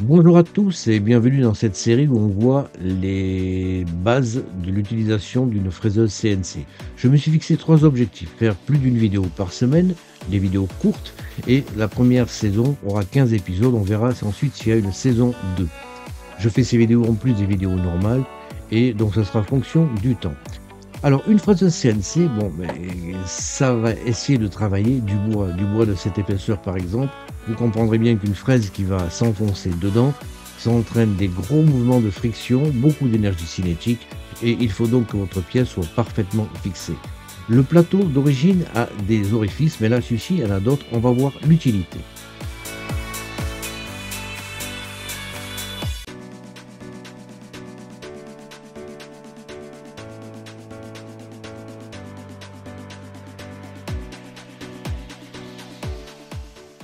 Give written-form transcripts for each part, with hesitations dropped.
Bonjour à tous et bienvenue dans cette série où on voit les bases de l'utilisation d'une fraiseuse CNC. Je me suis fixé trois objectifs: faire plus d'une vidéo par semaine, des vidéos courtes, et la première saison aura 15 épisodes. On verra ensuite s'il y a une saison 2. Je fais ces vidéos en plus des vidéos normales et donc ça sera fonction du temps. Alors, une fraiseuse CNC, bon, ben, ça va essayer de travailler du bois de cette épaisseur par exemple. Vous comprendrez bien qu'une fraise qui va s'enfoncer dedans, ça entraîne des gros mouvements de friction, beaucoup d'énergie cinétique, et il faut donc que votre pièce soit parfaitement fixée. Le plateau d'origine a des orifices, mais là, celui-ci en a d'autres. On va voir l'utilité.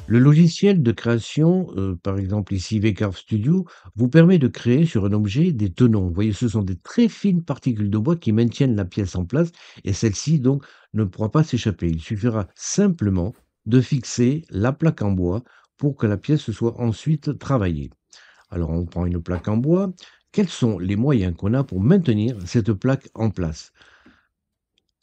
Le logiciel de création, par exemple ici VCarve Studio, vous permet de créer sur un objet des tenons. Vous voyez, ce sont des très fines particules de bois qui maintiennent la pièce en place et celle-ci donc ne pourra pas s'échapper. Il suffira simplement de fixer la plaque en bois pour que la pièce soit ensuite travaillée. Alors on prend une plaque en bois. Quels sont les moyens qu'on a pour maintenir cette plaque en place?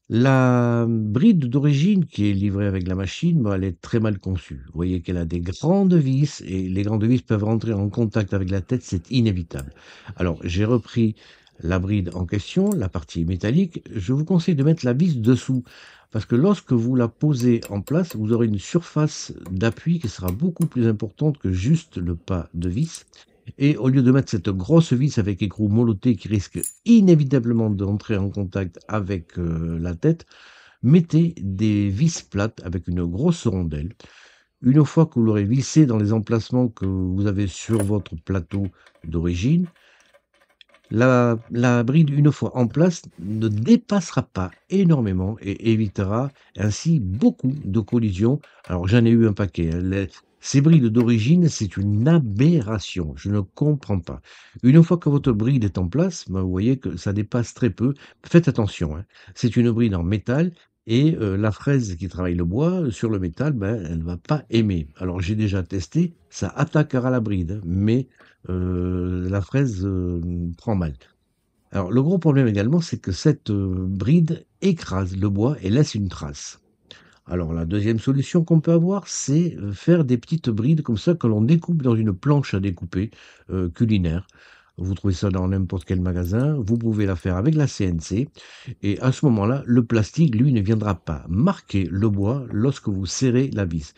La bride d'origine qui est livrée avec la machine, bah, elle est très mal conçue. Vous voyez qu'elle a des grandes vis et les grandes vis peuvent rentrer en contact avec la tête, c'est inévitable. Alors, j'ai repris la bride en question, la partie métallique. Je vous conseille de mettre la vis dessous parce que lorsque vous la posez en place, vous aurez une surface d'appui qui sera beaucoup plus importante que juste le pas de vis. Et au lieu de mettre cette grosse vis avec écrou molleté qui risque inévitablement d'entrer en contact avec la tête, mettez des vis plates avec une grosse rondelle. Une fois que vous l'aurez vissé dans les emplacements que vous avez sur votre plateau d'origine, la bride, une fois en place, ne dépassera pas énormément et évitera ainsi beaucoup de collisions. Alors j'en ai eu un paquet, hein. Ces brides d'origine, c'est une aberration, je ne comprends pas. Une fois que votre bride est en place, ben, vous voyez que ça dépasse très peu. Faites attention, hein. C'est une bride en métal et la fraise qui travaille le bois, sur le métal, ben, elle ne va pas aimer. Alors j'ai déjà testé, ça attaquera la bride, hein, mais la fraise, prend mal. Alors le gros problème également, c'est que cette, bride écrase le bois et laisse une trace. Alors la deuxième solution qu'on peut avoir, c'est, faire des petites brides comme ça que l'on découpe dans une planche à découper, culinaire. Vous trouvez ça dans n'importe quel magasin. Vous pouvez la faire avec la CNC et à ce moment-là, le plastique, lui, ne viendra pas marquer le bois lorsque vous serrez la vis.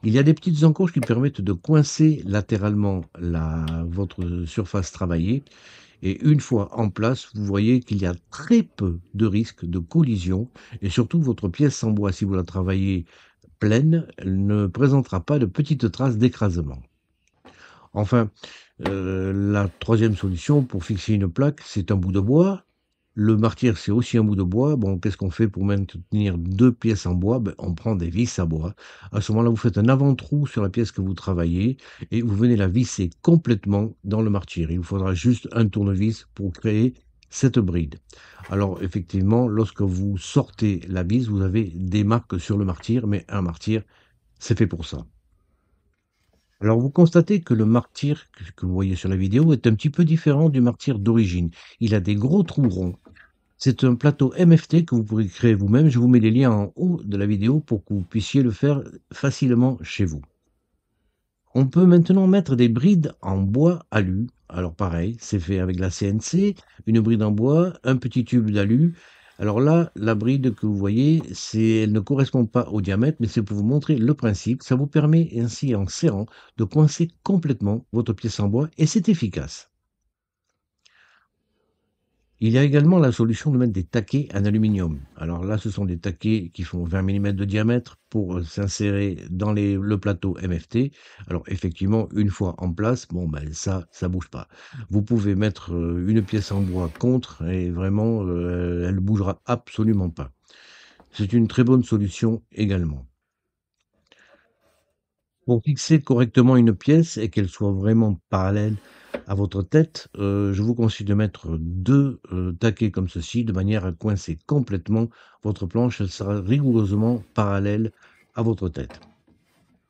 Il y a des petites encoches qui permettent de coincer latéralement votre surface travaillée et une fois en place, vous voyez qu'il y a très peu de risques de collision et surtout votre pièce en bois, si vous la travaillez pleine, elle ne présentera pas de petites traces d'écrasement. Enfin, la troisième solution pour fixer une plaque, c'est un bout de bois. Le martyre, c'est aussi un bout de bois. Bon, qu'est-ce qu'on fait pour maintenir 2 pièces en bois? Ben, on prend des vis à bois. À ce moment-là, vous faites un avant-trou sur la pièce que vous travaillez et vous venez la visser complètement dans le martyre. Il vous faudra juste un tournevis pour créer cette bride. Alors, effectivement, lorsque vous sortez la vis, vous avez des marques sur le martyre, mais un martyre, c'est fait pour ça. Alors, vous constatez que le martyr que vous voyez sur la vidéo est un petit peu différent du martyr d'origine. Il a des gros trous ronds. C'est un plateau MFT que vous pourrez créer vous-même. Je vous mets les liens en haut de la vidéo pour que vous puissiez le faire facilement chez vous. On peut maintenant mettre des brides en bois alu. Alors pareil, c'est fait avec la CNC, une bride en bois, un petit tube d'alu. Alors là, la bride que vous voyez, elle ne correspond pas au diamètre, mais c'est pour vous montrer le principe. Ça vous permet ainsi, en serrant, de coincer complètement votre pièce en bois et c'est efficace. Il y a également la solution de mettre des taquets en aluminium. Alors là, ce sont des taquets qui font 20 millimètres de diamètre pour s'insérer dans le plateau MFT. Alors effectivement, une fois en place, bon ben ça bouge pas. Vous pouvez mettre une pièce en bois contre et vraiment, elle ne bougera absolument pas. C'est une très bonne solution également. Pour fixer correctement une pièce et qu'elle soit vraiment parallèle à votre tête, je vous conseille de mettre 2 taquets comme ceci, de manière à coincer complètement votre planche. Elle sera rigoureusement parallèle à votre tête.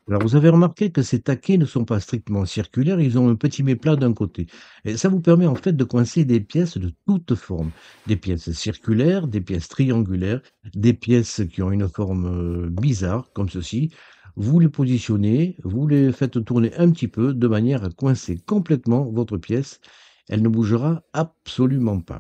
Alors, vous avez remarqué que ces taquets ne sont pas strictement circulaires, ils ont un petit méplat d'un côté. Et ça vous permet en fait de coincer des pièces de toutes formes. Des pièces circulaires, des pièces triangulaires, des pièces qui ont une forme bizarre, comme ceci. Vous les positionnez, vous les faites tourner un petit peu de manière à coincer complètement votre pièce. Elle ne bougera absolument pas.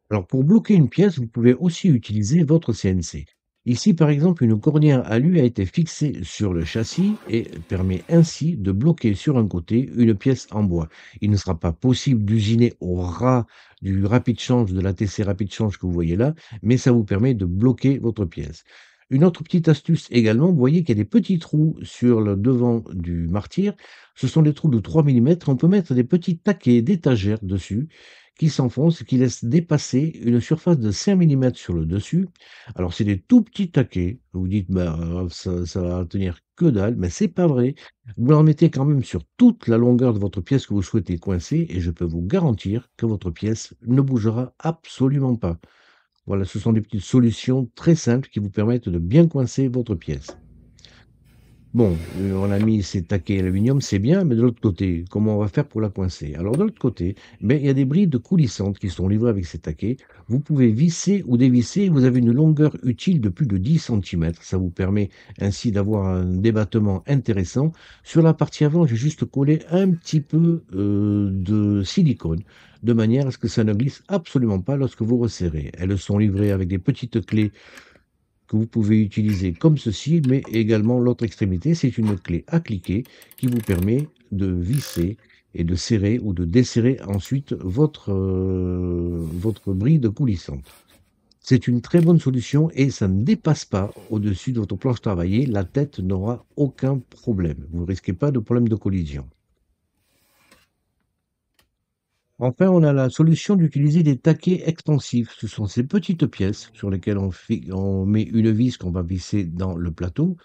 Alors, pour bloquer une pièce, vous pouvez aussi utiliser votre CNC. Ici, par exemple, une cornière alu a été fixée sur le châssis et permet ainsi de bloquer sur un côté une pièce en bois. Il ne sera pas possible d'usiner au ras du rapide change, de la TC rapide change que vous voyez là, mais ça vous permet de bloquer votre pièce. Une autre petite astuce également, vous voyez qu'il y a des petits trous sur le devant du martyr. Ce sont des trous de 3 millimètres. On peut mettre des petits taquets d'étagère dessus qui s'enfonce, qui laisse dépasser une surface de 5 millimètres sur le dessus. Alors, c'est des tout petits taquets. Vous dites, bah, ça va tenir que dalle, mais c'est pas vrai. Vous en mettez quand même sur toute la longueur de votre pièce que vous souhaitez coincer, et je peux vous garantir que votre pièce ne bougera absolument pas. Voilà, ce sont des petites solutions très simples qui vous permettent de bien coincer votre pièce. Bon, on a mis ces taquets aluminium, c'est bien, mais de l'autre côté, comment on va faire pour la coincer? Alors de l'autre côté, il y a des brides coulissantes qui sont livrées avec ces taquets. Vous pouvez visser ou dévisser, vous avez une longueur utile de plus de 10 centimètres. Ça vous permet ainsi d'avoir un débattement intéressant. Sur la partie avant, j'ai juste collé un petit peu de silicone, de manière à ce que ça ne glisse absolument pas lorsque vous resserrez. Elles sont livrées avec des petites clés que vous pouvez utiliser comme ceci, mais également l'autre extrémité, c'est une clé à cliquer qui vous permet de visser et de serrer ou de desserrer ensuite votre bride coulissante. C'est une très bonne solution et ça ne dépasse pas au-dessus de votre planche travaillée. La tête n'aura aucun problème. Vous ne risquez pas de problème de collision. Enfin, on a la solution d'utiliser des taquets extensifs. Ce sont ces petites pièces sur lesquelles on met une vis qu'on va visser dans le plateau.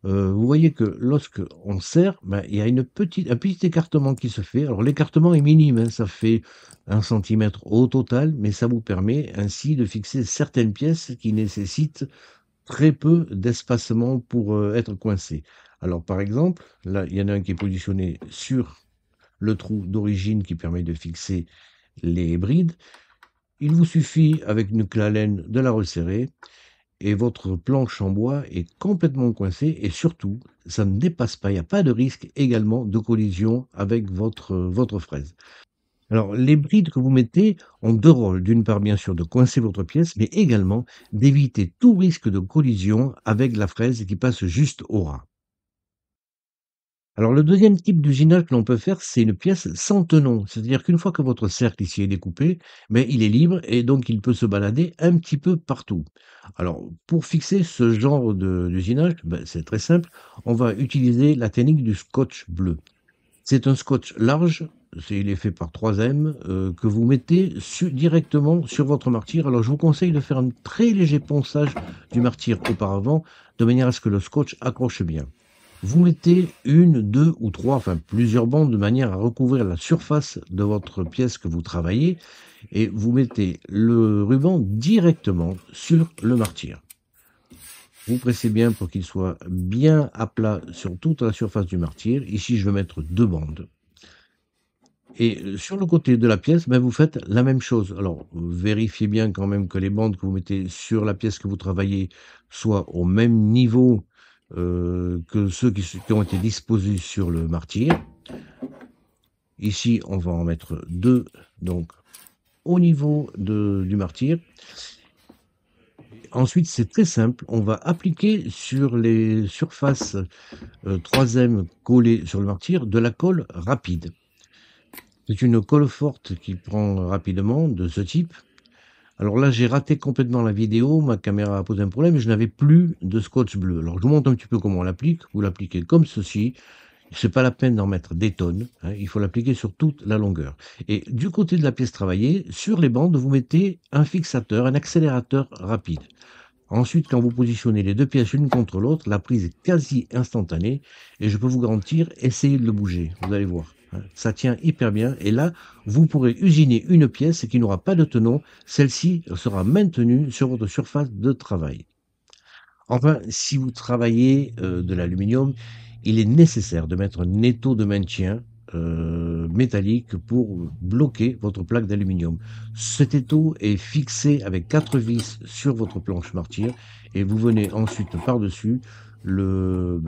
Vous voyez que lorsque on serre, il y a un petit écartement qui se fait. Alors l'écartement est minime, hein, ça fait 1 centimètre au total, mais ça vous permet ainsi de fixer certaines pièces qui nécessitent très peu d'espacement pour, être coincées. Alors par exemple, là, il y en a un qui est positionné sur le trou d'origine qui permet de fixer les brides. Il vous suffit avec une clé à laine de la resserrer et votre planche en bois est complètement coincée et surtout, ça ne dépasse pas, il n'y a pas de risque également de collision avec votre fraise. Alors, les brides que vous mettez ont deux rôles. D'une part, bien sûr, de coincer votre pièce, mais également d'éviter tout risque de collision avec la fraise qui passe juste au ras. Alors, le deuxième type d'usinage que l'on peut faire, c'est une pièce sans tenon. C'est-à-dire qu'une fois que votre cercle ici est découpé, il est libre et donc il peut se balader un petit peu partout. Alors, pour fixer ce genre d'usinage, c'est très simple. On va utiliser la technique du scotch bleu. C'est un scotch large, il est fait par 3M, que vous mettez directement sur votre martyr. Alors, je vous conseille de faire un très léger ponçage du martyr auparavant, de manière à ce que le scotch accroche bien. Vous mettez une, deux ou trois, enfin plusieurs bandes de manière à recouvrir la surface de votre pièce que vous travaillez et vous mettez le ruban directement sur le martyr. Vous pressez bien pour qu'il soit bien à plat sur toute la surface du martyr. Ici, je vais mettre deux bandes. Et sur le côté de la pièce, vous faites la même chose. Alors, vérifiez bien quand même que les bandes que vous mettez sur la pièce que vous travaillez soient au même niveau que ceux qui ont été disposés sur le martyr. Ici, on va en mettre deux, donc au niveau du martyr. Ensuite, c'est très simple, on va appliquer sur les surfaces 3M collées sur le martyr de la colle rapide. C'est une colle forte qui prend rapidement de ce type. Alors là, j'ai raté complètement la vidéo, ma caméra a posé un problème et je n'avais plus de scotch bleu. Alors je vous montre un petit peu comment on l'applique. Vous l'appliquez comme ceci. C'est pas la peine d'en mettre des tonnes, hein, il faut l'appliquer sur toute la longueur. Et du côté de la pièce travaillée, sur les bandes, vous mettez un fixateur, un accélérateur rapide. Ensuite, quand vous positionnez les deux pièces l'une contre l'autre, la prise est quasi instantanée et je peux vous garantir, essayez de le bouger, vous allez voir, hein. Ça tient hyper bien et là, vous pourrez usiner une pièce qui n'aura pas de tenon, celle-ci sera maintenue sur votre surface de travail. Enfin, si vous travaillez, de l'aluminium, il est nécessaire de mettre un étau de maintien, métallique pour bloquer votre plaque d'aluminium. Cet étau est fixé avec 4 vis sur votre planche martyre et vous venez ensuite par-dessus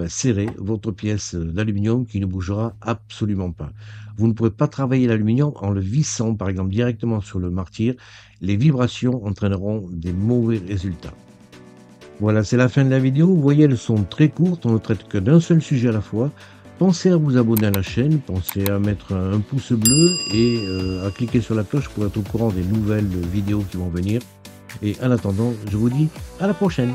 serrer votre pièce, d'aluminium qui ne bougera absolument pas. Vous ne pourrez pas travailler l'aluminium en le vissant, par exemple, directement sur le martyre. Les vibrations entraîneront des mauvais résultats. Voilà, c'est la fin de la vidéo. Vous voyez, elles sont très courtes, on ne traite que d'un seul sujet à la fois. Pensez à vous abonner à la chaîne, pensez à mettre un pouce bleu et à cliquer sur la cloche pour être au courant des nouvelles vidéos qui vont venir. Et en attendant, je vous dis à la prochaine.